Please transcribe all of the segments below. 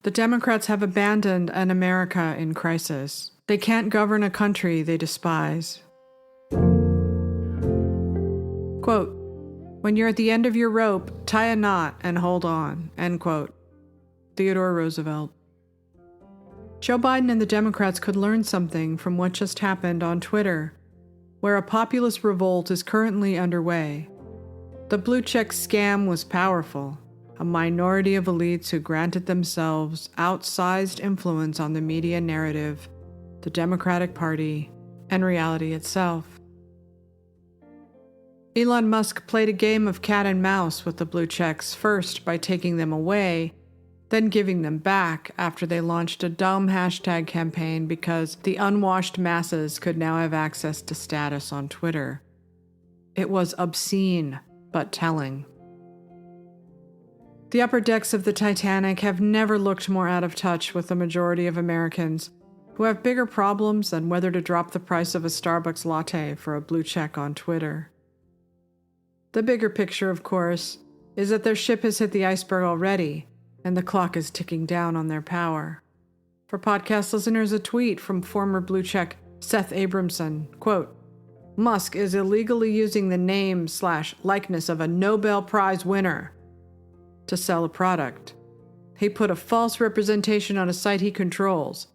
The Democrats have abandoned an America in crisis. They can't govern a country they despise. Quote, "When you're at the end of your rope, tie a knot and hold on." End quote. Theodore Roosevelt. Joe Biden and the Democrats could learn something from what just happened on Twitter, where a populist revolt is currently underway. The blue check scam was powerful. A minority of elites who granted themselves outsized influence on the media narrative, the Democratic Party, and reality itself. Elon Musk played a game of cat and mouse with the blue checks, first by taking them away, then giving them back after they launched a dumb hashtag campaign because the unwashed masses could now have access to status on Twitter. It was obscene, but telling. The upper decks of the Titanic have never looked more out of touch with the majority of Americans who have bigger problems than whether to drop the price of a Starbucks latte for a blue check on Twitter. The bigger picture, of course, is that their ship has hit the iceberg already, and the clock is ticking down on their power. For podcast listeners, a tweet from former blue check Seth Abramson, quote, "Musk is illegally using the name/likeness of a Nobel Prize winner to sell a product. He put a false representation on a site he controls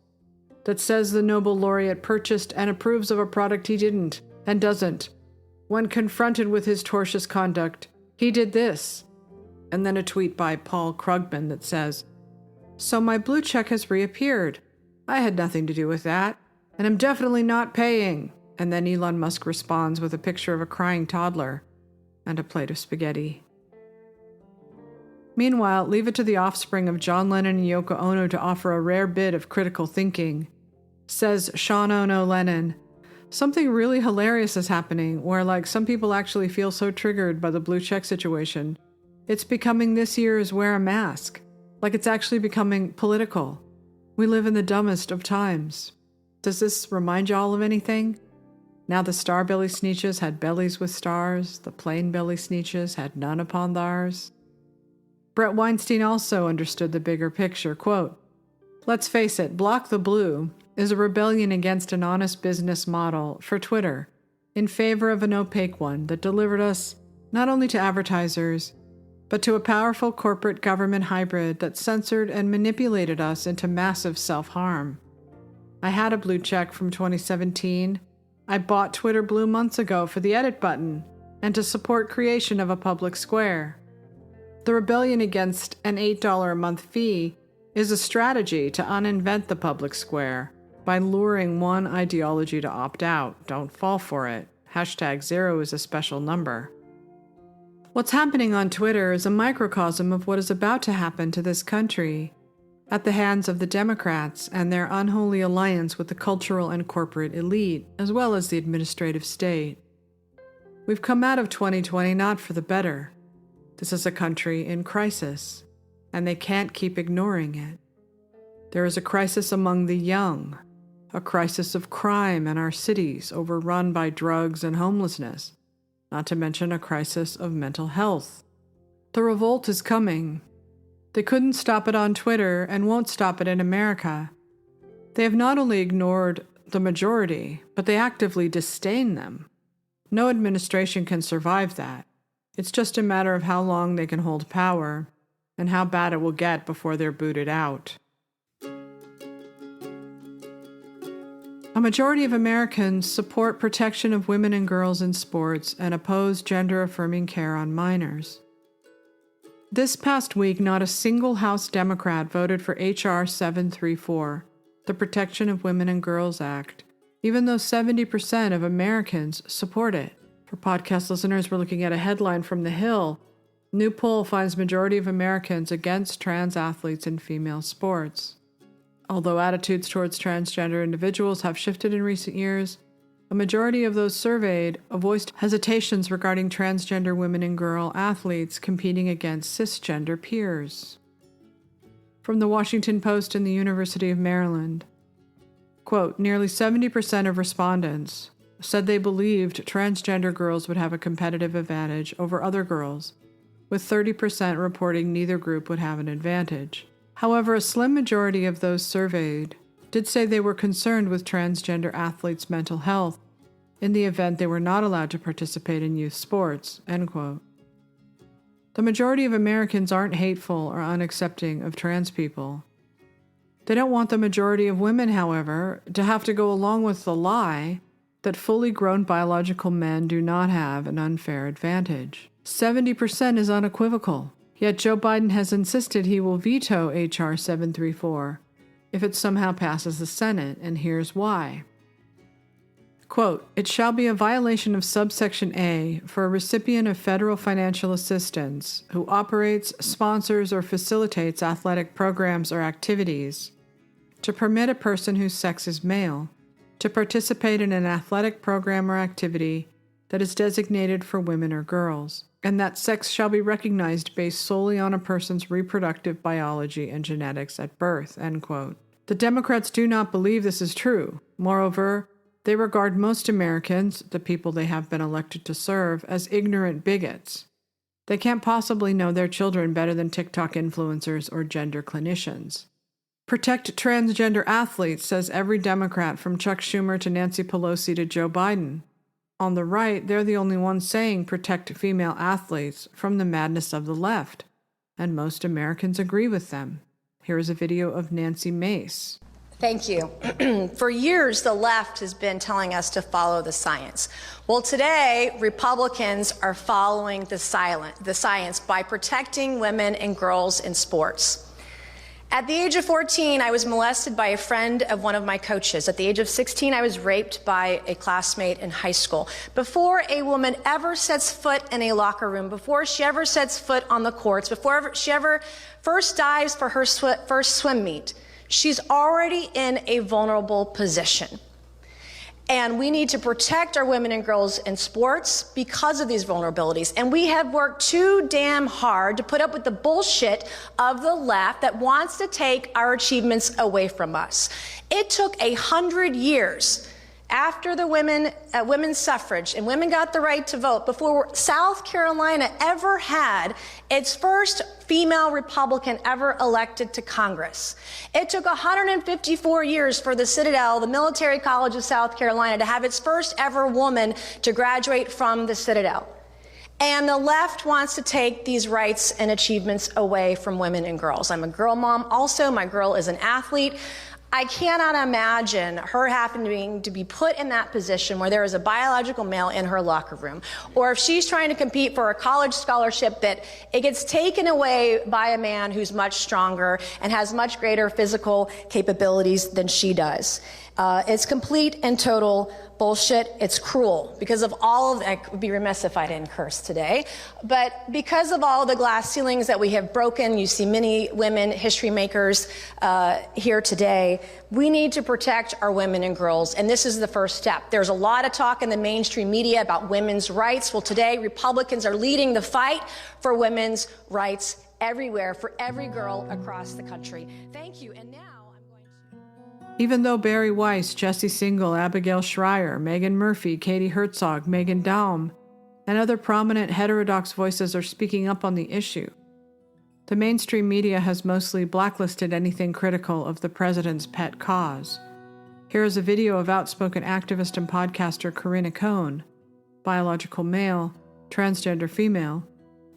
that says the Nobel laureate purchased and approves of a product he didn't and doesn't. When confronted with his tortious conduct, he did this." And then a tweet by Paul Krugman that says, "So my blue check has reappeared. I had nothing to do with that, and I'm definitely not paying." And then Elon Musk responds with a picture of a crying toddler and a plate of spaghetti. Meanwhile, leave it to the offspring of John Lennon and Yoko Ono to offer a rare bit of critical thinking. Says Sean Ono Lennon, "Something really hilarious is happening where some people actually feel so triggered by the blue check situation. It's becoming this year's wear a mask. It's actually becoming political. We live in the dumbest of times. Does this remind y'all of anything? Now the star belly sneeches had bellies with stars, the plain belly sneeches had none upon theirs." Brett Weinstein also understood the bigger picture, quote, "Let's face it, Block the Blue is a rebellion against an honest business model for Twitter in favor of an opaque one that delivered us not only to advertisers, but to a powerful corporate government hybrid that censored and manipulated us into massive self-harm. I had a blue check from 2017. I bought Twitter Blue months ago for the edit button and to support creation of a public square. The rebellion against an $8 a month fee is a strategy to uninvent the public square by luring one ideology to opt out. Don't fall for it. #0 is a special number." What's happening on Twitter is a microcosm of what is about to happen to this country at the hands of the Democrats and their unholy alliance with the cultural and corporate elite, as well as the administrative state. We've come out of 2020 not for the better. This is a country in crisis, and they can't keep ignoring it. There is a crisis among the young, a crisis of crime in our cities overrun by drugs and homelessness, not to mention a crisis of mental health. The revolt is coming. They couldn't stop it on Twitter and won't stop it in America. They have not only ignored the majority, but they actively disdain them. No administration can survive that. It's just a matter of how long they can hold power and how bad it will get before they're booted out. A majority of Americans support protection of women and girls in sports and oppose gender-affirming care on minors. This past week, not a single House Democrat voted for H.R. 734, the Protection of Women and Girls Act, even though 70% of Americans support it. For podcast listeners, we're looking at a headline from The Hill. New poll finds majority of Americans against trans athletes in female sports. Although attitudes towards transgender individuals have shifted in recent years, a majority of those surveyed voiced hesitations regarding transgender women and girl athletes competing against cisgender peers. From the Washington Post and the University of Maryland, quote, "Nearly 70% of respondents said they believed transgender girls would have a competitive advantage over other girls, with 30% reporting neither group would have an advantage." However, a slim majority of those surveyed did say they were concerned with transgender athletes' mental health in the event they were not allowed to participate in youth sports, end quote. The majority of Americans aren't hateful or unaccepting of trans people. They don't want the majority of women, however, to have to go along with the lie that fully grown biological men do not have an unfair advantage. 70% is unequivocal, yet Joe Biden has insisted he will veto H.R. 734 if it somehow passes the Senate, and here's why. Quote, "It shall be a violation of subsection A for a recipient of federal financial assistance who operates, sponsors, or facilitates athletic programs or activities to permit a person whose sex is male to participate in an athletic program or activity that is designated for women or girls, and that sex shall be recognized based solely on a person's reproductive biology and genetics at birth," end quote. The Democrats do not believe this is true. Moreover, they regard most Americans, the people they have been elected to serve, as ignorant bigots. They can't possibly know their children better than TikTok influencers or gender clinicians. Protect transgender athletes, says every Democrat from Chuck Schumer to Nancy Pelosi to Joe Biden. On the right, they're the only ones saying protect female athletes from the madness of the left, and most Americans agree with them. Here is a video of Nancy Mace. Thank you. For years, the left has been telling us to follow the science. Well, today, Republicans are following the science by protecting women and girls in sports. At the age of 14, I was molested by a friend of one of my coaches. At the age of 16, I was raped by a classmate in high school. Before a woman ever sets foot in a locker room, before she ever sets foot on the courts, before she ever first dives for her first swim meet, she's already in a vulnerable position. And we need to protect our women and girls in sports because of these vulnerabilities. And we have worked too damn hard to put up with the bullshit of the left that wants to take our achievements away from us. It took 100 years after the women's suffrage and women got the right to vote before South Carolina ever had its first female Republican ever elected to Congress. It took 154 years for the Citadel, the military college of South Carolina, to have its first ever woman to graduate from the Citadel. And the left wants to take these rights and achievements away from women and girls. I'm a girl mom also. My girl is an athlete. I cannot imagine her having to be put in that position where there is a biological male in her locker room, or if she's trying to compete for a college scholarship that it gets taken away by a man who's much stronger and has much greater physical capabilities than she does. It's complete and total bullshit. It's cruel because of all of, I would be remiss if I didn't curse today, but because of all the glass ceilings that we have broken, you see many women history makers here today, we need to protect our women and girls, and this is the first step. There's a lot of talk in the mainstream media about women's rights. Well, today, Republicans are leading the fight for women's rights everywhere, for every girl across the country. Thank you, and now Even though Barry Weiss, Jesse Singal, Abigail Schreier, Megan Murphy, Katie Herzog, Megan Daum, and other prominent heterodox voices are speaking up on the issue, the mainstream media has mostly blacklisted anything critical of the president's pet cause. Here is a video of outspoken activist and podcaster Corinna Cohn, biological male, transgender female,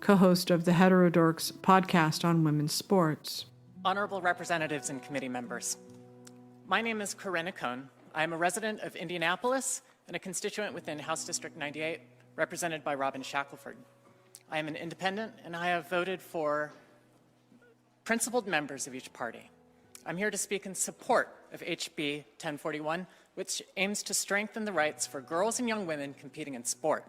co-host of the Heterodorks podcast on women's sports. Honorable representatives and committee members. My name is Corinna Cohn. I am a resident of Indianapolis and a constituent within House District 98, represented by Robin Shackelford. I am an independent, and I have voted for principled members of each party. I'm here to speak in support of HB 1041, which aims to strengthen the rights for girls and young women competing in sport.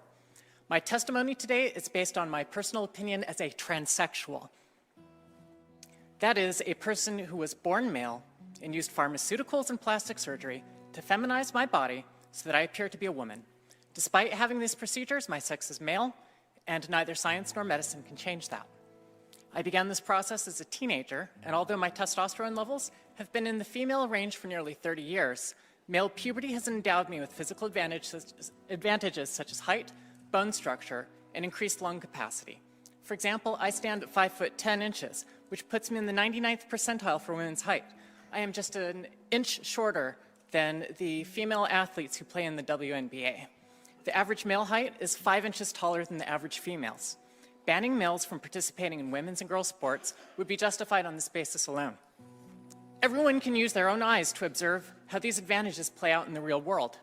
My testimony today is based on my personal opinion as a transsexual. That is, a person who was born male and used pharmaceuticals and plastic surgery to feminize my body so that I appear to be a woman. Despite having these procedures, my sex is male, and neither science nor medicine can change that. I began this process as a teenager, and although my testosterone levels have been in the female range for nearly 30 years, male puberty has endowed me with physical advantages such as height, bone structure, and increased lung capacity. For example, I stand at 5'10" which puts me in the 99th percentile for women's height. I am just an inch shorter than the female athletes who play in the WNBA. The average male height is 5 inches taller than the average females. Banning males from participating in women's and girls' sports would be justified on this basis alone. Everyone can use their own eyes to observe how these advantages play out in the real world.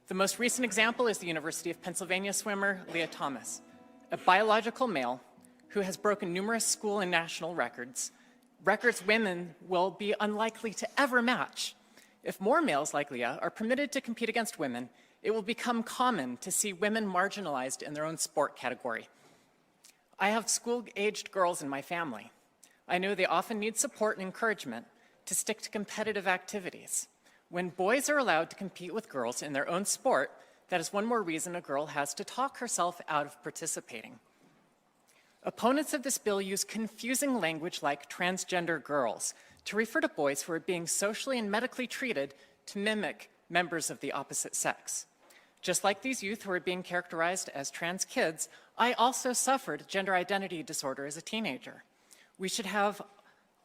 The most recent example is the University of Pennsylvania swimmer Leah Thomas, a biological male who has broken numerous school and national records women will be unlikely to ever match. If more males like Leah are permitted to compete against women, it will become common to see women marginalized in their own sport category. I have school-aged girls in my family. I know they often need support and encouragement to stick to competitive activities. When boys are allowed to compete with girls in their own sport, that is one more reason a girl has to talk herself out of participating. Opponents of this bill use confusing language like transgender girls to refer to boys who are being socially and medically treated to mimic members of the opposite sex. Just like these youth who are being characterized as trans kids, I also suffered gender identity disorder as a teenager. We should have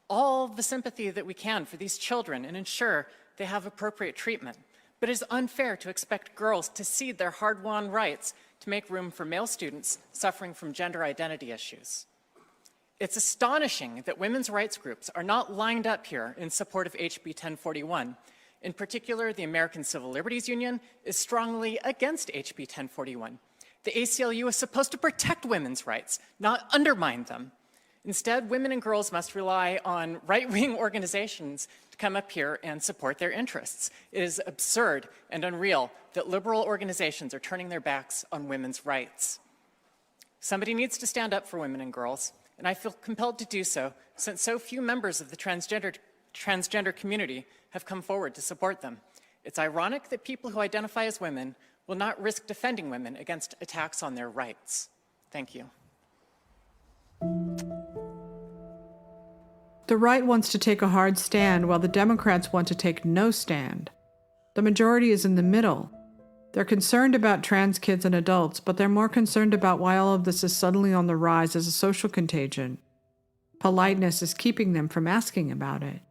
all the sympathy that we can for these children and ensure they have appropriate treatment. But it is unfair to expect girls to cede their hard-won rights to make room for male students suffering from gender identity issues. It's astonishing that women's rights groups are not lined up here in support of HB 1041. In particular, the American Civil Liberties Union is strongly against HB 1041. The ACLU is supposed to protect women's rights, not undermine them. Instead, women and girls must rely on right-wing organizations to come up here and support their interests. It is absurd and unreal that liberal organizations are turning their backs on women's rights. Somebody needs to stand up for women and girls, and I feel compelled to do so since so few members of the transgender community have come forward to support them. It's ironic that people who identify as women will not risk defending women against attacks on their rights. Thank you. The right wants to take a hard stand while the Democrats want to take no stand. The majority is in the middle. They're concerned about trans kids and adults, but they're more concerned about why all of this is suddenly on the rise as a social contagion. Politeness is keeping them from asking about it.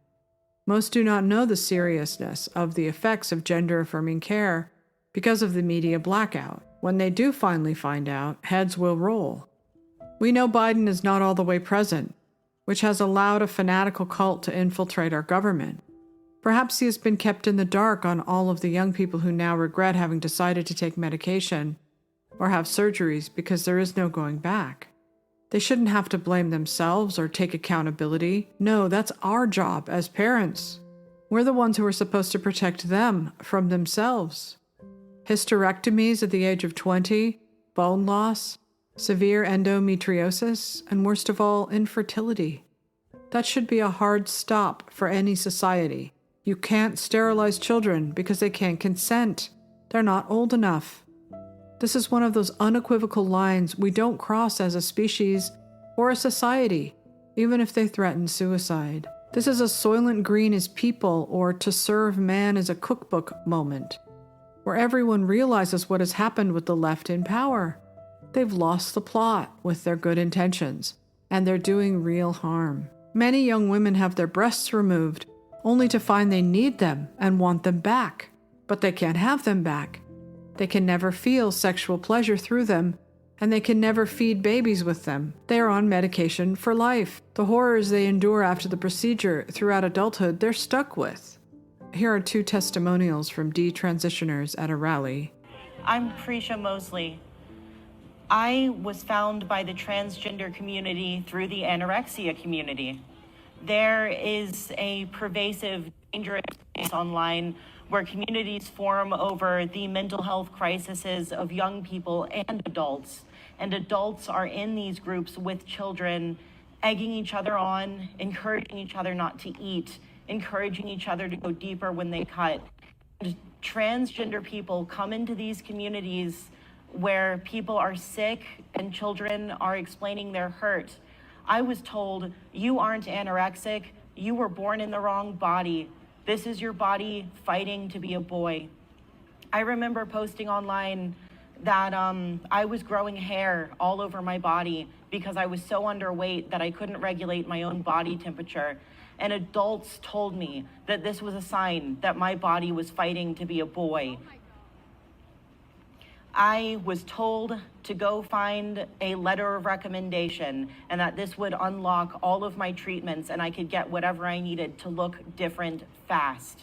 Most do not know the seriousness of the effects of gender-affirming care because of the media blackout. When they do finally find out, heads will roll. We know Biden is not all the way present, which has allowed a fanatical cult to infiltrate our government. Perhaps he has been kept in the dark on all of the young people who now regret having decided to take medication or have surgeries because there is no going back. They shouldn't have to blame themselves or take accountability. No, that's our job as parents. We're the ones who are supposed to protect them from themselves. Hysterectomies at the age of 20, bone loss, severe endometriosis, and worst of all, infertility. That should be a hard stop for any society. You can't sterilize children because they can't consent. They're not old enough. This is one of those unequivocal lines we don't cross as a species or a society, even if they threaten suicide. This is a Soylent Green is people or to serve man as a cookbook moment, where everyone realizes what has happened with the left in power. They've lost the plot with their good intentions, and they're doing real harm. Many young women have their breasts removed, only to find they need them and want them back. But they can't have them back. They can never feel sexual pleasure through them, and they can never feed babies with them. They are on medication for life. The horrors they endure after the procedure throughout adulthood, they're stuck with. Here are 2 testimonials from detransitioners at a rally. I'm Prisha Mosley. I was found by the transgender community through the anorexia community. There is a pervasive, dangerous space online where communities form over the mental health crises of young people and adults. And adults are in these groups with children, egging each other on, encouraging each other not to eat, encouraging each other to go deeper when they cut. And transgender people come into these communities where people are sick and children are explaining their hurt. I was told, you aren't anorexic, you were born in the wrong body. This is your body fighting to be a boy. I remember posting online that I was growing hair all over my body because I was so underweight that I couldn't regulate my own body temperature. And adults told me that this was a sign that my body was fighting to be a boy. I was told to go find a letter of recommendation and that this would unlock all of my treatments and I could get whatever I needed to look different fast.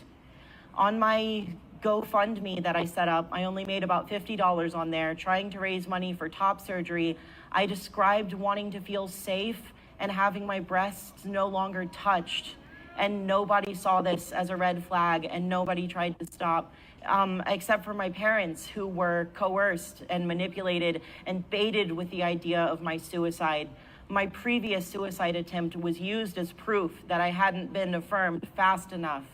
On my GoFundMe that I set up, I only made about $50 on there, trying to raise money for top surgery. I described wanting to feel safe and having my breasts no longer touched. And nobody saw this as a red flag and nobody tried to stop. Except for my parents, who were coerced and manipulated and baited with the idea of my suicide. My previous suicide attempt was used as proof that I hadn't been affirmed fast enough.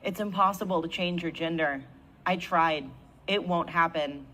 It's impossible to change your gender. I tried. It won't happen.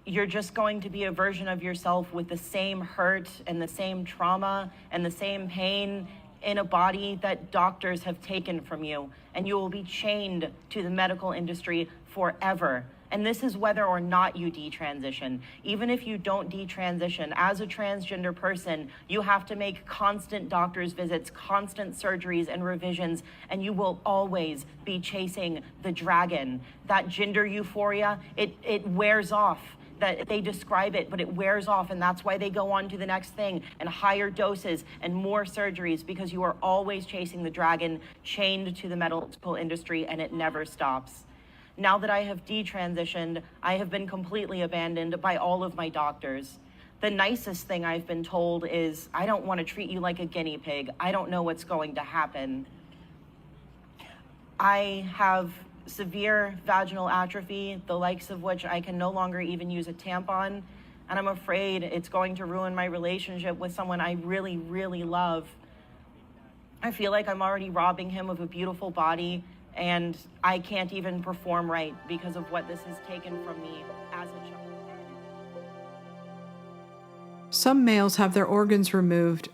You're just going to be a version of yourself with the same hurt and the same trauma and the same pain in a body that doctors have taken from you, and you will be chained to the medical industry forever. And this is whether or not you detransition. Even if you don't detransition, as a transgender person, you have to make constant doctor's visits, constant surgeries and revisions, and you will always be chasing the dragon. That gender euphoria, it wears off. That they describe it, but it wears off, and that's why they go on to the next thing and higher doses and more surgeries, because you are always chasing the dragon, chained to the medical industry, and it never stops. Now that I have detransitioned, I have been completely abandoned by all of my doctors. The nicest thing I've been told is, I don't want to treat you like a guinea pig. I don't know what's going to happen. I have severe vaginal atrophy, the likes of which I can no longer even use a tampon, and I'm afraid it's going to ruin my relationship with someone I really, really love. I feel like I'm already robbing him of a beautiful body, and I can't even perform right because of what this has taken from me as a child. Some males have their organs removed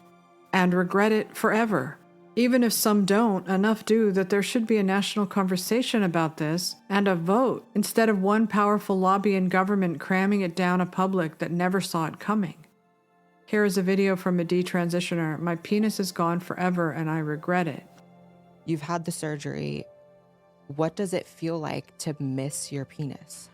and regret it forever. Even if some don't, enough do that there should be a national conversation about this and a vote, instead of one powerful lobby in government cramming it down a public that never saw it coming. Here is a video from a detransitioner. My penis is gone forever and I regret it. You've had the surgery. What does it feel like to miss your penis?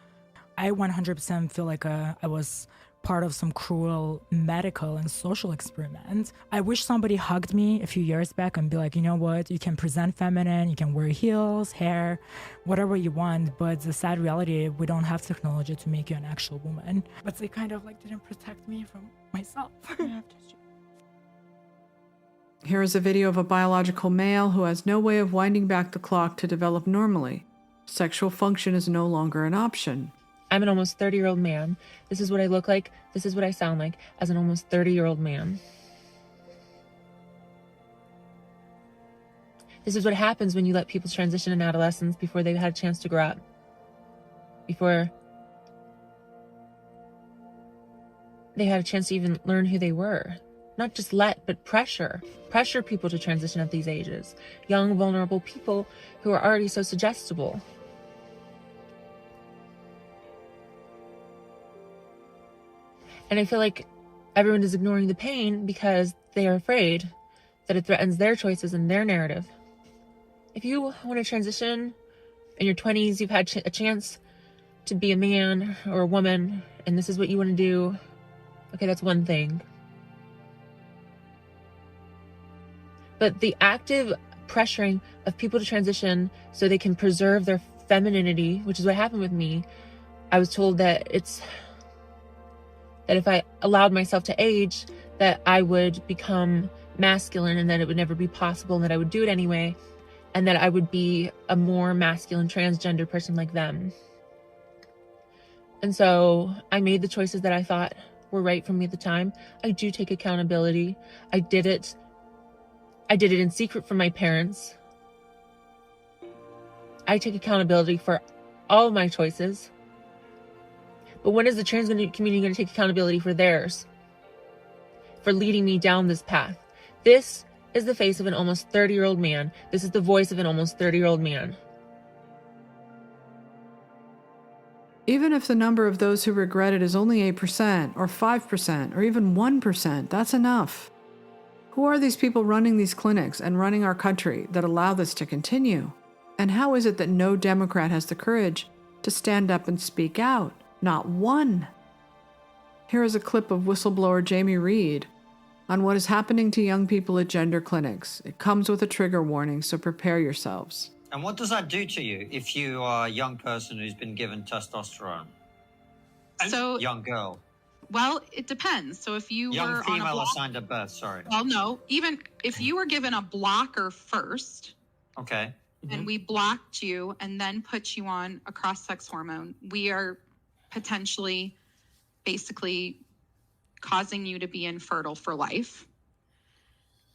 I 100% feel like I was part of some cruel medical and social experiment. I wish somebody hugged me a few years back and be like, you know what, you can present feminine, you can wear heels, hair, whatever you want, but the sad reality, we don't have technology to make you an actual woman. But they kind of like didn't protect me from myself. Here is a video of a biological male who has no way of winding back the clock to develop normally. Sexual function is no longer an option. I'm an almost 30-year-old man. This is what I look like. This is what I sound like as an almost 30-year-old man. This is what happens when you let people transition in adolescence before they've had a chance to grow up. Before they had a chance to even learn who they were. Not just but pressure. Pressure people to transition at these ages. Young, vulnerable people who are already so suggestible. And I feel like everyone is ignoring the pain because they are afraid that it threatens their choices and their narrative. If you want to transition in your 20s, you've had a chance to be a man or a woman, and this is what you want to do, okay, that's one thing. But the active pressuring of people to transition so they can preserve their femininity, which is what happened with me, I was told that if I allowed myself to age, that I would become masculine and that it would never be possible and that I would do it anyway, and that I would be a more masculine transgender person like them. And so I made the choices that I thought were right for me at the time. I do take accountability. I did it in secret from my parents. I take accountability for all of my choices. But when is the trans community going to take accountability for theirs? For leading me down this path? This is the face of an almost 30-year-old man. This is the voice of an almost 30-year-old man. Even if the number of those who regret it is only 8% or 5% or even 1%, that's enough. Who are these people running these clinics and running our country that allow this to continue? And how is it that no Democrat has the courage to stand up and speak out? Not one. Here is a clip of whistleblower Jamie Reed on what is happening to young people at gender clinics. It comes with a trigger warning, so prepare yourselves. And what does that do to you if you are a young person who's been given testosterone? So, young girl. Well, it depends. So if you Young were female on a block, assigned at birth, sorry. well, no, even if you were given a blocker first, Okay. and we blocked you and then put you on a cross-sex hormone, we are potentially basically causing you to be infertile for life.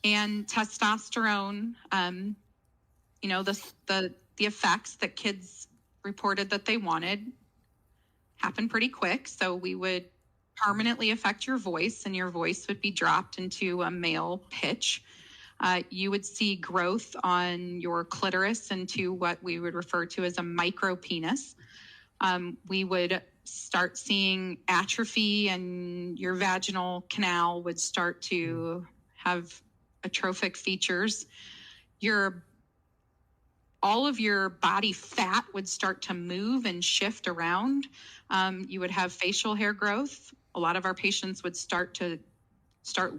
And testosterone, the effects that kids reported that they wanted happen pretty quick. So we would permanently affect your voice, and your voice would be dropped into a male pitch. You would see growth on your clitoris into what we would refer to as a micro penis. We would start seeing atrophy, and your vaginal canal would start to have atrophic features. All of your body fat would start to move and shift around. You would have facial hair growth. A lot of our patients would start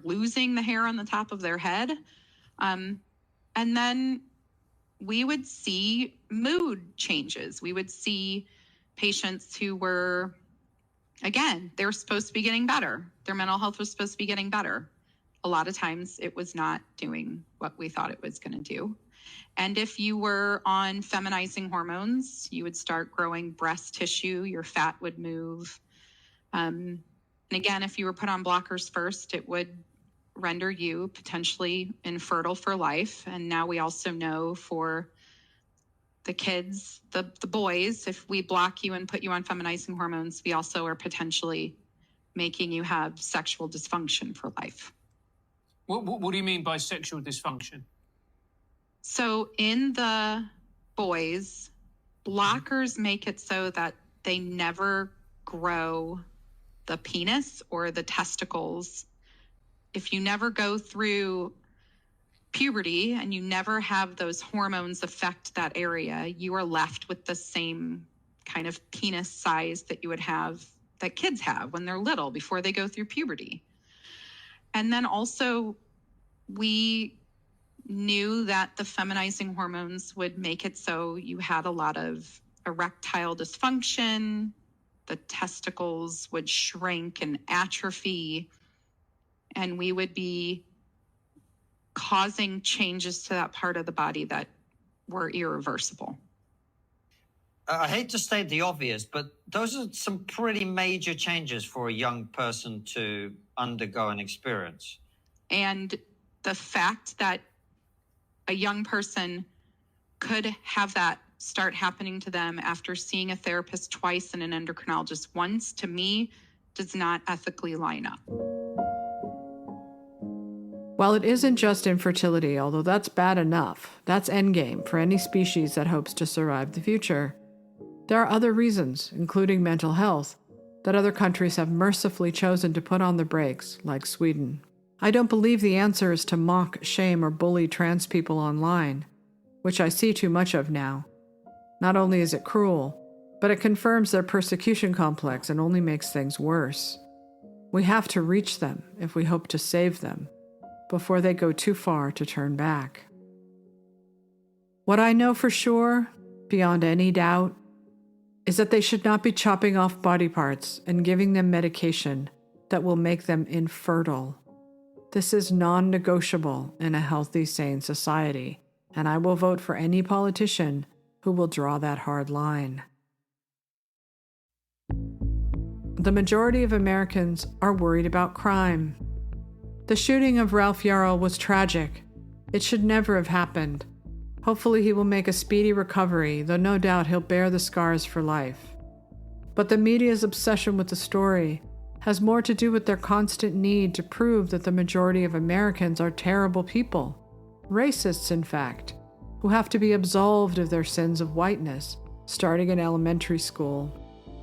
losing the hair on the top of their head. And then we would see mood changes. We would see patients who were, again, they were supposed to be getting better. Their mental health was supposed to be getting better. A lot of times it was not doing what we thought it was going to do. And if you were on feminizing hormones, you would start growing breast tissue, your fat would move. And again, if you were put on blockers first, it would render you potentially infertile for life. And now we also know for the kids, the boys, if we block you and put you on feminizing hormones, we also are potentially making you have sexual dysfunction for life. What do you mean by sexual dysfunction? So in the boys, blockers make it so that they never grow the penis or the testicles. If you never go through puberty and you never have those hormones affect that area, you are left with the same kind of penis size that you would have, that kids have when they're little before they go through puberty. And then also we knew that the feminizing hormones would make it so you had a lot of erectile dysfunction, the testicles would shrink and atrophy, and we would be causing changes to that part of the body that were irreversible. I hate to state the obvious, but those are some pretty major changes for a young person to undergo and experience. And the fact that a young person could have that start happening to them after seeing a therapist twice and an endocrinologist once, to me, does not ethically line up. While it isn't just infertility, although that's bad enough, that's endgame for any species that hopes to survive the future, there are other reasons, including mental health, that other countries have mercifully chosen to put on the brakes, like Sweden. I don't believe the answer is to mock, shame, or bully trans people online, which I see too much of now. Not only is it cruel, but it confirms their persecution complex and only makes things worse. We have to reach them if we hope to save them, before they go too far to turn back. What I know for sure, beyond any doubt, is that they should not be chopping off body parts and giving them medication that will make them infertile. This is non-negotiable in a healthy, sane society, and I will vote for any politician who will draw that hard line. The majority of Americans are worried about crime. The shooting of Ralph Yarl was tragic. It should never have happened. Hopefully he will make a speedy recovery, though no doubt he'll bear the scars for life. But the media's obsession with the story has more to do with their constant need to prove that the majority of Americans are terrible people, racists in fact, who have to be absolved of their sins of whiteness, starting in elementary school.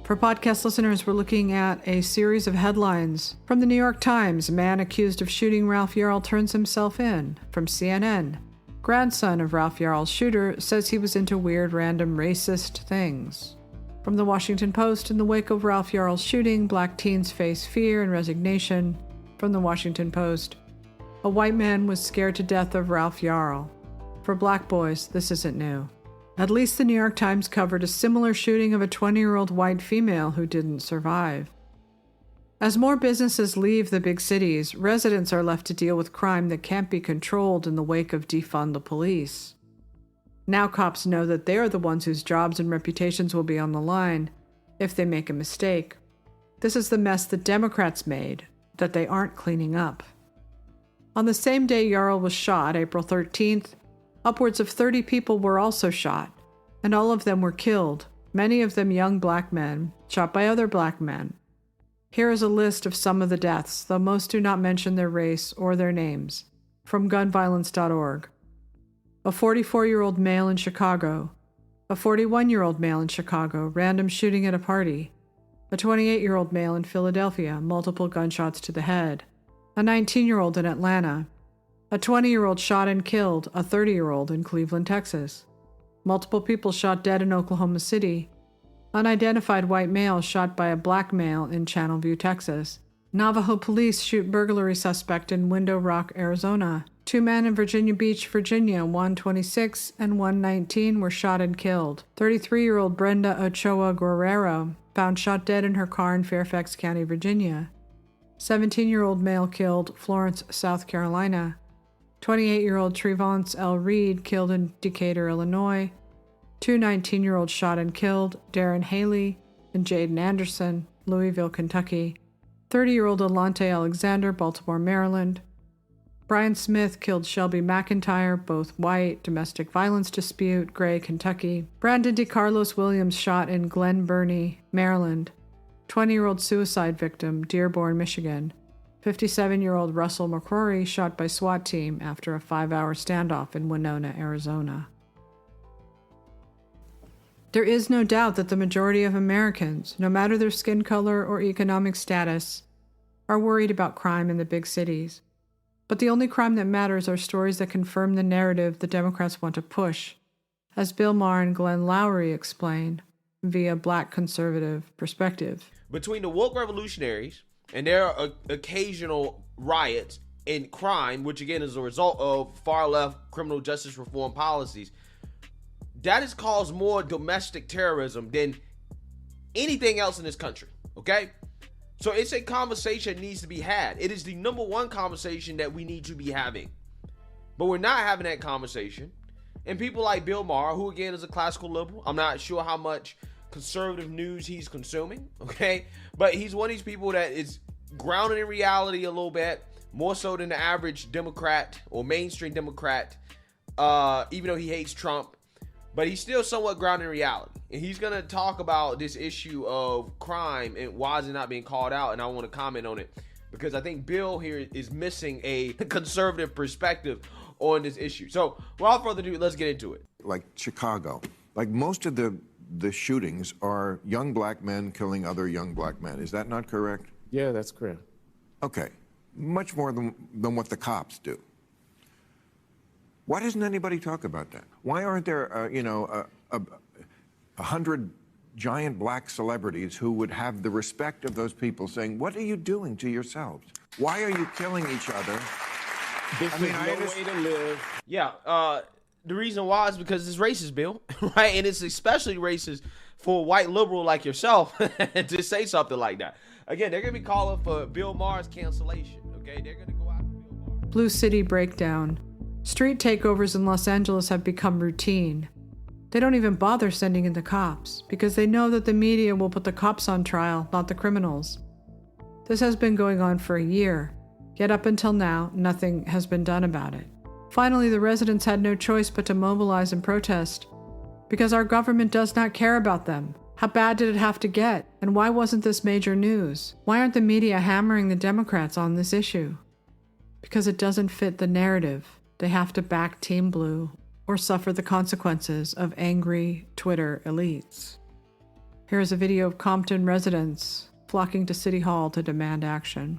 For podcast listeners, we're looking at a series of headlines. From the New York Times, man accused of shooting Ralph Yarl turns himself in. From CNN, grandson of Ralph Yarl's shooter says he was into weird random racist things. From the Washington Post, in the wake of Ralph Yarl's shooting, black teens face fear and resignation. From the Washington Post, a white man was scared to death of Ralph Yarl. For black boys, this isn't new. At least the New York Times covered a similar shooting of a 20-year-old white female who didn't survive. As more businesses leave the big cities, residents are left to deal with crime that can't be controlled in the wake of defund the police. Now cops know that they are the ones whose jobs and reputations will be on the line if they make a mistake. This is the mess the Democrats made that they aren't cleaning up. On the same day Yarl was shot, April 13th, upwards of 30 people were also shot, and all of them were killed, many of them young black men, shot by other black men. Here is a list of some of the deaths, though most do not mention their race or their names, from gunviolence.org. A 44-year-old male in Chicago. A 41-year-old male in Chicago, random shooting at a party. A 28-year-old male in Philadelphia, multiple gunshots to the head. A 19-year-old in Atlanta. A 20-year-old shot and killed, a 30-year-old in Cleveland, Texas. Multiple people shot dead in Oklahoma City. Unidentified white male shot by a black male in Channelview, Texas. Navajo police shoot burglary suspect in Window Rock, Arizona. 2 men in Virginia Beach, Virginia, 126 and 119, were shot and killed. 33-year-old Brenda Ochoa Guerrero found shot dead in her car in Fairfax County, Virginia. 17-year-old male killed, Florence, South Carolina. 28-year-old Trevance L. Reed killed in Decatur, Illinois. 2 19-year-olds shot and killed, Darren Haley and Jaden Anderson, Louisville, Kentucky. 30-year-old Alante Alexander, Baltimore, Maryland. Brian Smith killed Shelby McIntyre, both white, domestic violence dispute, Gray, Kentucky. Brandon DeCarlos Williams shot in Glen Burnie, Maryland. 20-year-old suicide victim, Dearborn, Michigan. 57-year-old Russell McCrory shot by SWAT team after a 5-hour standoff in Winona, Arizona. There is no doubt that the majority of Americans, no matter their skin color or economic status, are worried about crime in the big cities. But the only crime that matters are stories that confirm the narrative the Democrats want to push, as Bill Maher and Glenn Lowry explain, via Black conservative perspective. Between the woke revolutionaries and their occasional riots and crime, which again is a result of far-left criminal justice reform policies, that has caused more domestic terrorism than anything else in this country, okay? So it's a conversation that needs to be had. It is the number one conversation that we need to be having. But we're not having that conversation. And people like Bill Maher, who again is a classical liberal, I'm not sure how much conservative news he's consuming, okay? But he's one of these people that is grounded in reality a little bit, more so than the average Democrat or mainstream Democrat, even though he hates Trump. But he's still somewhat grounded in reality. And he's going to talk about this issue of crime and why is it not being called out. And I want to comment on it because I think Bill here is missing a conservative perspective on this issue. So without further ado, let's get into it. Like Chicago, like most of the shootings are young black men killing other young black men. Is that not correct? Yeah, that's correct. Okay. Much more than what the cops do. Why doesn't anybody talk about that? Why aren't there, 100 giant black celebrities who would have the respect of those people saying, what are you doing to yourselves? Why are you killing each other? This is no way to live. Yeah, the reason why is because it's racist, Bill, right? And it's especially racist for a white liberal like yourself to say something like that. Again, they're going to be calling for Bill Maher's cancellation, okay? They're going to go after Bill Maher. Blue City breakdown. Street takeovers in Los Angeles have become routine. They don't even bother sending in the cops because they know that the media will put the cops on trial, not the criminals. This has been going on for a year, yet up until now, nothing has been done about it. Finally, the residents had no choice but to mobilize and protest because our government does not care about them. How bad did it have to get? And why wasn't this major news? Why aren't the media hammering the Democrats on this issue? Because it doesn't fit the narrative. They have to back Team Blue or suffer the consequences of angry Twitter elites. Here is a video of Compton residents flocking to City Hall to demand action.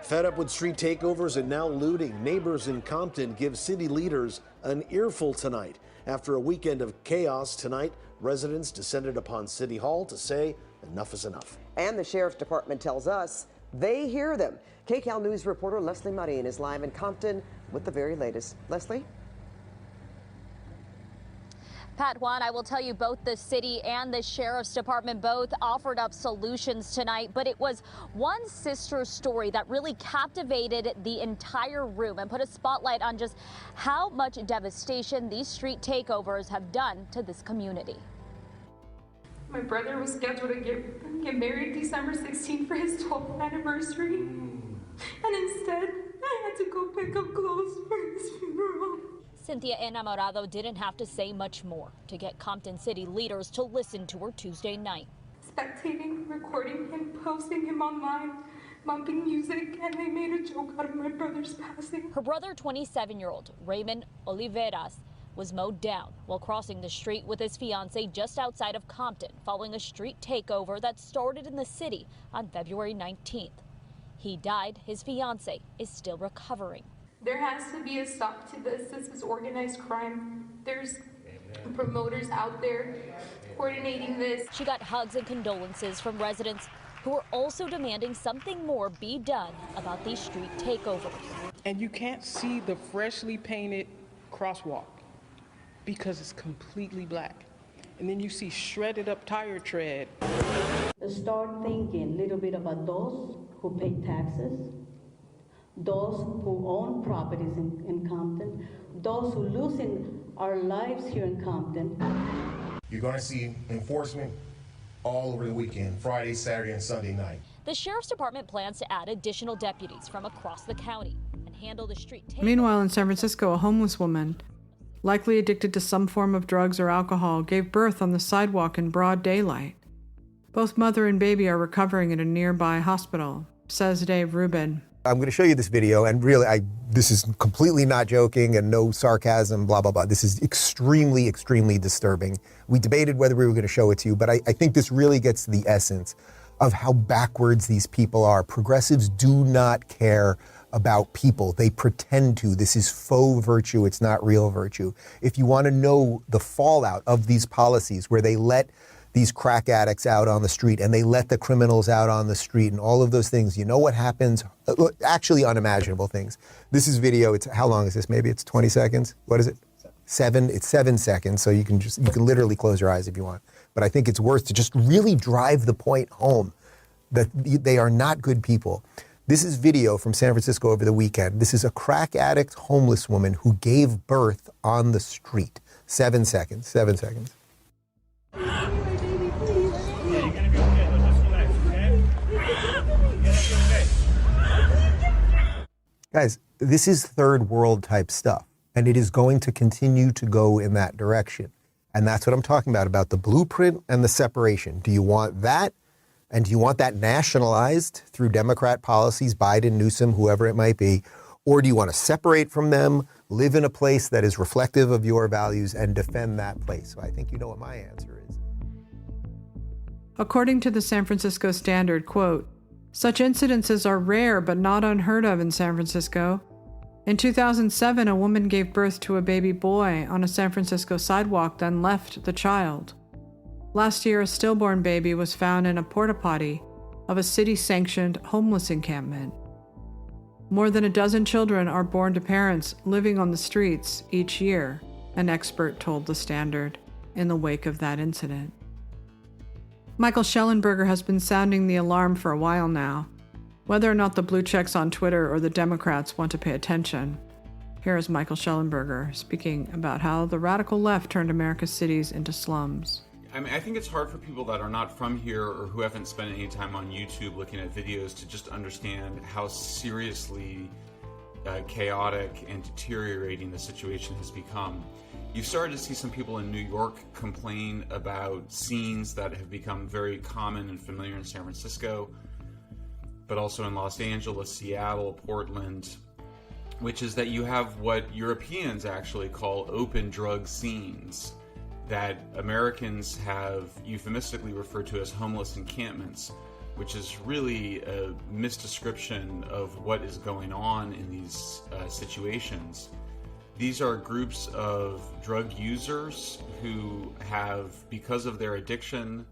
Fed up with street takeovers and now looting, neighbors in Compton give city leaders an earful tonight. After a weekend of chaos tonight, residents descended upon City Hall to say enough is enough. And the Sheriff's Department tells us they hear them. KCAL News reporter Leslie Marin is live in Compton with the very latest. Leslie? Pat, Juan, I will tell you, both the city and the Sheriff's Department both offered up solutions tonight, but it was one sister's story that really captivated the entire room and put a spotlight on just how much devastation these street takeovers have done to this community. My brother was scheduled to get married December 16th for his 12th anniversary, and instead I had to go pick up clothes for his funeral. Cynthia Enamorado didn't have to say much more to get Compton city leaders to listen to her Tuesday night. Spectating, recording him, posting him online, bumping music, and they made a joke out of my brother's passing. Her brother, 27-year-old Raymond Oliveras, was mowed down while crossing the street with his fiancee just outside of Compton following a street takeover that started in the city on February 19th. He died. His fiancee is still recovering. There has to be a stop to this. This is organized crime. There's promoters out there coordinating this. She got hugs and condolences from residents who are also demanding something more be done about these street takeovers. And you can't see the freshly painted crosswalk because it's completely black. And then you see shredded up tire tread. Start thinking a little bit about those who pay taxes, those who own properties in Compton, those who losing our lives here in Compton. You're going to see enforcement all over the weekend, Friday, Saturday, and Sunday night. The Sheriff's Department plans to add additional deputies from across the county and handle the street takeovers. Meanwhile, in San Francisco, a homeless woman, likely addicted to some form of drugs or alcohol, gave birth on the sidewalk in broad daylight. Both mother and baby are recovering at a nearby hospital, says Dave Rubin. I'm going to show you this video, and really, this is completely not joking and no sarcasm, blah, blah, blah. This is extremely, extremely disturbing. We debated whether we were going to show it to you, but I think this really gets to the essence of how backwards these people are. Progressives do not care about people. They pretend to. This is faux virtue. It's not real virtue. If you want to know the fallout of these policies where they let these crack addicts out on the street and they let the criminals out on the street and all of those things, you know what happens? Actually unimaginable things. This is video. It's, how long is this? Maybe it's 20 seconds. What is it? It's 7 seconds. So you can literally close your eyes if you want. But I think it's worth to just really drive the point home that they are not good people. This is video from San Francisco over the weekend. This is a crack addict homeless woman who gave birth on the street. 7 seconds. 7 seconds. Guys, this is third world type stuff, and it is going to continue to go in that direction. And that's what I'm talking about the blueprint and the separation. Do you want that? And do you want that nationalized through Democrat policies, Biden, Newsom, whoever it might be? Or do you want to separate from them, live in a place that is reflective of your values, and defend that place? So I think you know what my answer is. According to the San Francisco Standard, quote, such incidences are rare but not unheard of in San Francisco. In 2007, a woman gave birth to a baby boy on a San Francisco sidewalk, then left the child. Last year, a stillborn baby was found in a porta potty of a city-sanctioned homeless encampment. More than a dozen children are born to parents living on the streets each year, an expert told the Standard in the wake of that incident. Michael Schellenberger has been sounding the alarm for a while now, whether or not the blue checks on Twitter or the Democrats want to pay attention. Here is Michael Schellenberger speaking about how the radical left turned America's cities into slums. I mean, I think it's hard for people that are not from here or who haven't spent any time on YouTube looking at videos to just understand how seriously chaotic and deteriorating the situation has become. You've started to see some people in New York complain about scenes that have become very common and familiar in San Francisco, but also in Los Angeles, Seattle, Portland, which is that you have what Europeans actually call open drug scenes. that Americans have euphemistically referred to as homeless encampments, which is really a misdescription of what is going on in these situations. These are groups of drug users who have, because of their addiction,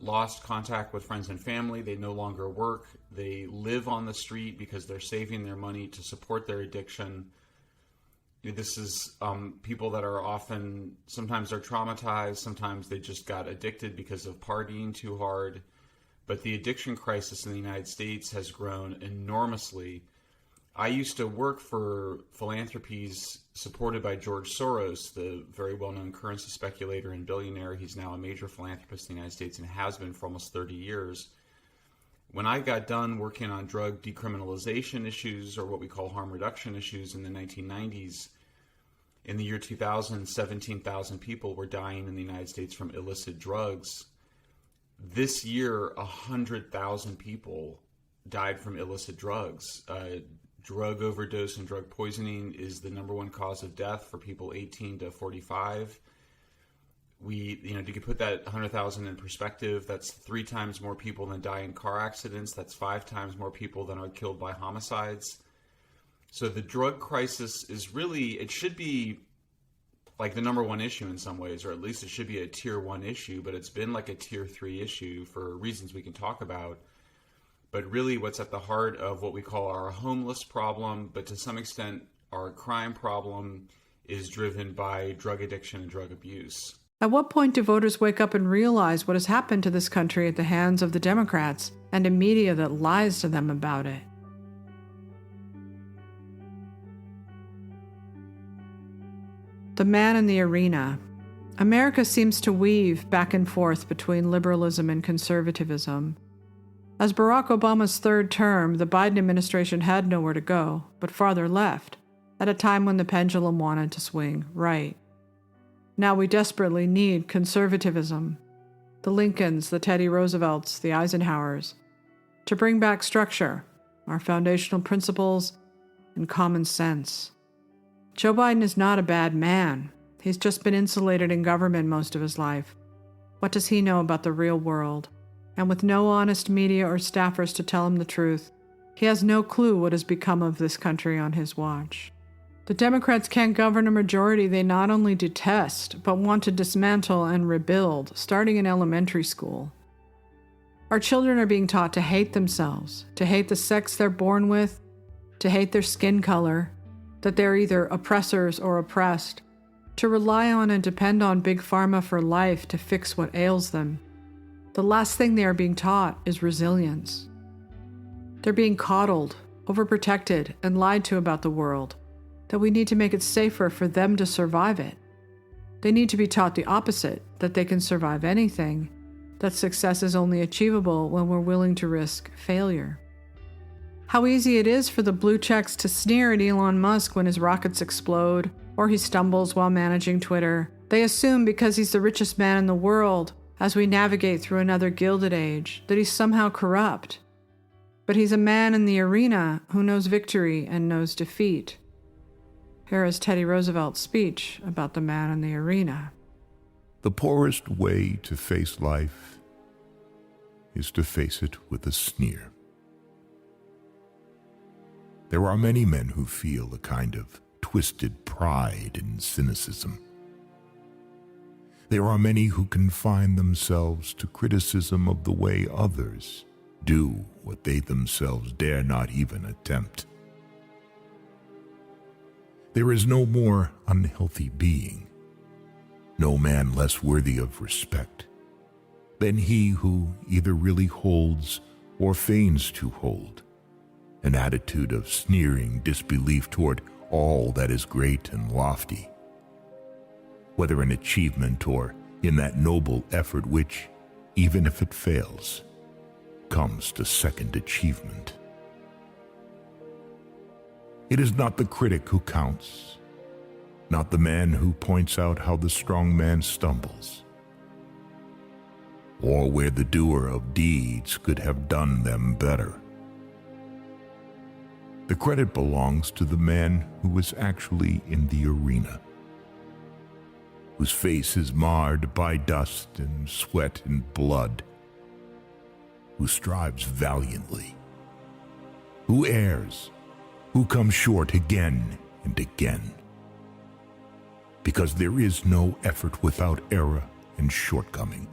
lost contact with friends and family. They no longer work. They live on the street because they're saving their money to support their addiction. This is people that are often, sometimes they're traumatized, sometimes they just got addicted because of partying too hard. But the addiction crisis in the United States has grown enormously. I used to work for philanthropies supported by George Soros, the very well-known currency speculator and billionaire. He's now a major philanthropist in the United States and has been for almost 30 years. When I got done working on drug decriminalization issues, or what we call harm reduction issues, in the 1990s, in the year 2000, 17,000 people were dying in the United States from illicit drugs. This year, 100,000 people died from illicit drugs. Drug overdose and drug poisoning is the #1 cause of death for people 18 to 45. To put that 100,000 in perspective, that's 3 times more people than die in car accidents. That's 5 times more people than are killed by homicides. So the drug crisis is really, it should be like the #1 issue in some ways, or at least it should be a tier 1 issue, but it's been like a tier 3 issue for reasons we can talk about. But really what's at the heart of what we call our homeless problem, but to some extent our crime problem, is driven by drug addiction and drug abuse. At what point do voters wake up and realize what has happened to this country at the hands of the Democrats and a media that lies to them about it? The man in the arena. America seems to weave back and forth between liberalism and conservatism. As Barack Obama's 3rd term, the Biden administration had nowhere to go but farther left, at a time when the pendulum wanted to swing right. Now we desperately need conservatism, the Lincolns, the Teddy Roosevelts, the Eisenhowers, to bring back structure, our foundational principles, and common sense. Joe Biden is not a bad man. He's just been insulated in government most of his life. What does he know about the real world? And with no honest media or staffers to tell him the truth, he has no clue what has become of this country on his watch. The Democrats can't govern a majority they not only detest, but want to dismantle and rebuild, starting in elementary school. Our children are being taught to hate themselves, to hate the sex they're born with, to hate their skin color, that they're either oppressors or oppressed, to rely on and depend on Big Pharma for life to fix what ails them. The last thing they are being taught is resilience. They're being coddled, overprotected, and lied to about the world, that we need to make it safer for them to survive it. They need to be taught the opposite, that they can survive anything, that success is only achievable when we're willing to risk failure. How easy it is for the blue checks to sneer at Elon Musk when his rockets explode, or he stumbles while managing Twitter. They assume because he's the richest man in the world, as we navigate through another Gilded Age, that he's somehow corrupt. But he's a man in the arena who knows victory and knows defeat. Here is Teddy Roosevelt's speech about the man in the arena. The poorest way to face life is to face it with a sneer. There are many men who feel a kind of twisted pride and cynicism. There are many who confine themselves to criticism of the way others do what they themselves dare not even attempt. There is no more unhealthy being, no man less worthy of respect than he who either really holds or feigns to hold an attitude of sneering disbelief toward all that is great and lofty, whether in achievement or in that noble effort which, even if it fails, comes to second achievement. It is not the critic who counts, not the man who points out how the strong man stumbles, or where the doer of deeds could have done them better. The credit belongs to the man who was actually in the arena, whose face is marred by dust and sweat and blood, who strives valiantly, who errs, who comes short again and again. Because there is no effort without error and shortcoming.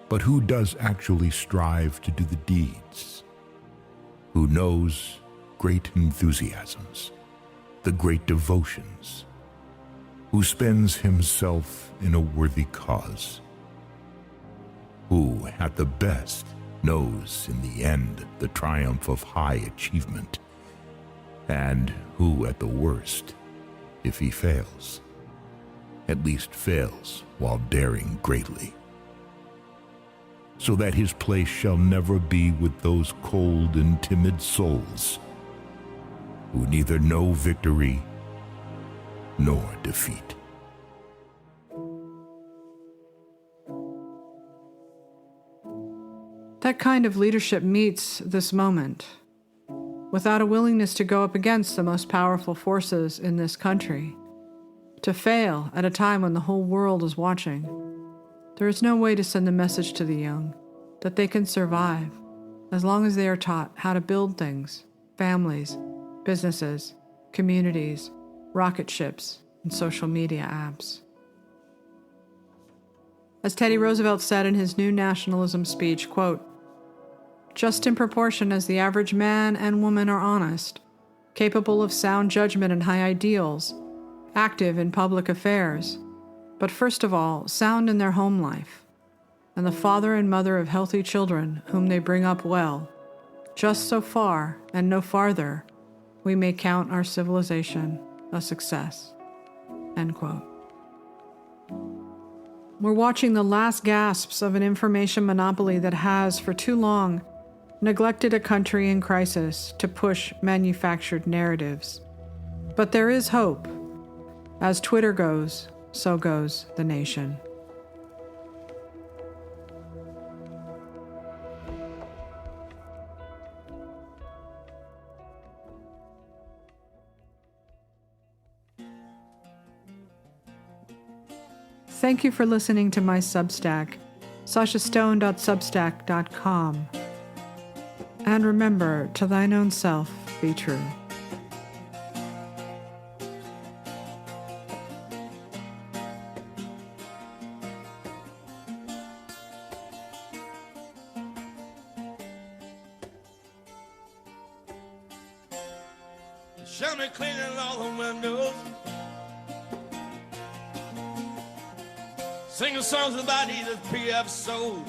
But who does actually strive to do the deeds? Who knows great enthusiasms, the great devotions, who spends himself in a worthy cause, who, at the best, knows in the end the triumph of high achievement, and who, at the worst, if he fails, at least fails while daring greatly, so that his place shall never be with those cold and timid souls who neither know victory nor defeat. That kind of leadership meets this moment without a willingness to go up against the most powerful forces in this country, to fail at a time when the whole world is watching. There is no way to send the message to the young that they can survive as long as they are taught how to build things, families, businesses, communities, rocket ships, and social media apps. As Teddy Roosevelt said in his new nationalism speech, quote, "Just in proportion as the average man and woman are honest, capable of sound judgment and high ideals, active in public affairs, but first of all, sound in their home life, and the father and mother of healthy children whom they bring up well, just so far and no farther, we may count our civilization a success." End quote. We're watching the last gasps of an information monopoly that has, for too long, neglected a country in crisis to push manufactured narratives. But there is hope. As Twitter goes, so goes the nation. Thank you for listening to my Substack, sashastone.substack.com. And remember, to thine own self be true. Show me cleaning all the windows, singing songs about Edith P.F. soul.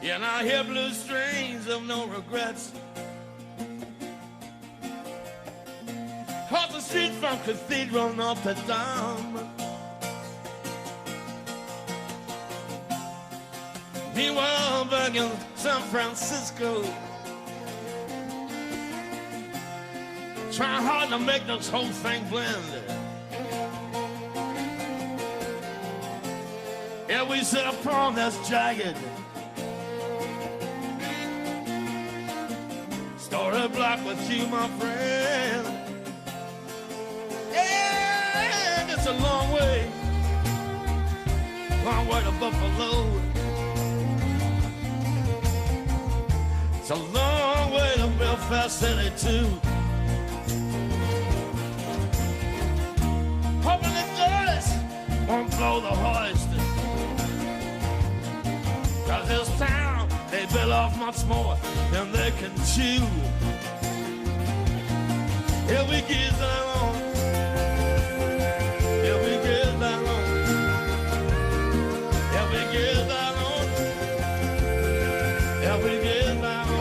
Yeah, and I hear blues strings of no regrets. Off the street from Cathedral Notre Dame. Meanwhile, back in San Francisco, trying hard to make this whole thing blend. Yeah, we sit upon this jagged story block with you, my friend. Yeah, it's a long way to Buffalo. It's a long way to Belfast City, too. Hoping the doors won't blow the hoist. 'Cause this town, they bit off much more than they can chew. Here we get that on. Here we get that on. Here we get that on. Here we get that on.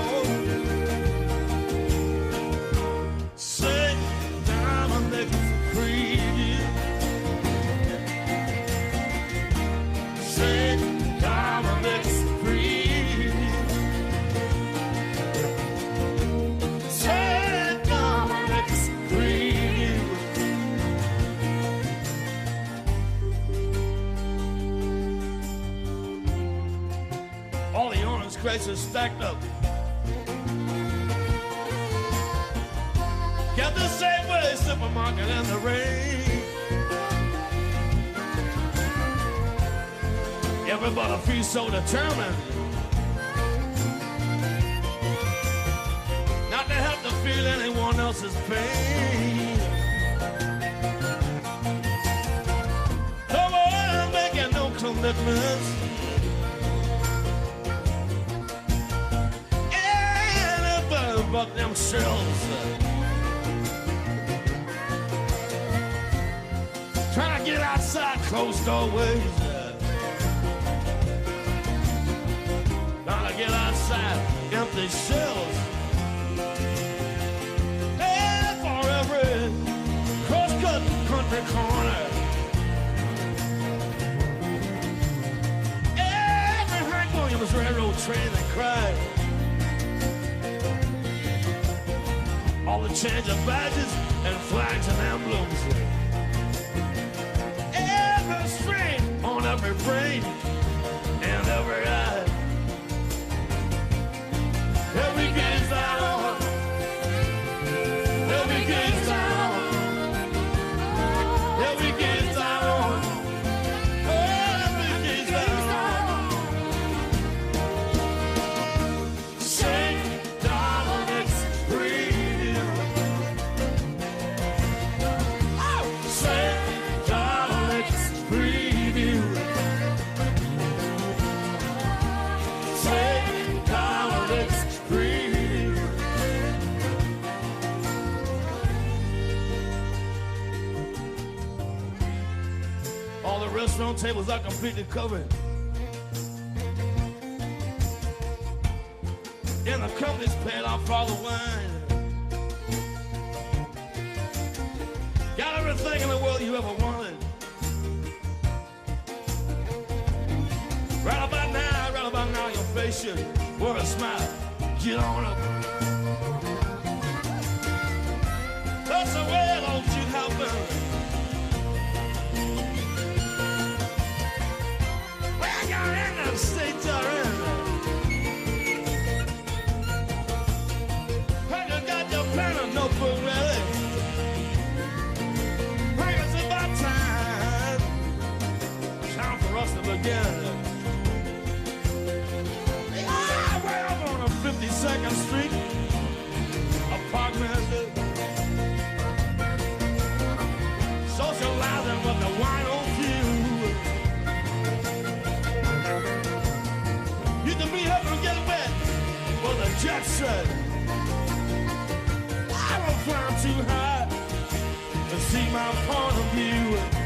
Say, diamond necklace preview. Say, diamond necklace preview. Say, diamond necklace preview. All the orange crates are stacked up. Got the same way supermarket in the rain. Everybody feels so determined not to have to feel anyone else's pain. Come on, making no commitments. Everybody but themselves. Trying to get outside closed doorways. Trying to get outside empty shells. And for every cross-cut country corner, every Hank Williams railroad train that cried, all the change of badges and flags and emblems, every strain on every brain and every eye. Every gaze down, every gaze down, every gaze down, every gaze down. St. Dominic's preview. St. Dominic's preview. St. Dominic's preview. All the restaurant tables are completely covered. And the company's paid off all the wine. Got everything in the world you ever wanted. Right about now, your face should wear a smile. Get on up. That's the way it all should happen. Well, you're in the state you're in. Have you got your pen and notebook ready? Hey, it's about time. Time for us to begin. Well, I'm on a 52nd Street apartment, socializing with the wine on view. You can be helping get wet for the jet set. I won't climb too high to see my point of view.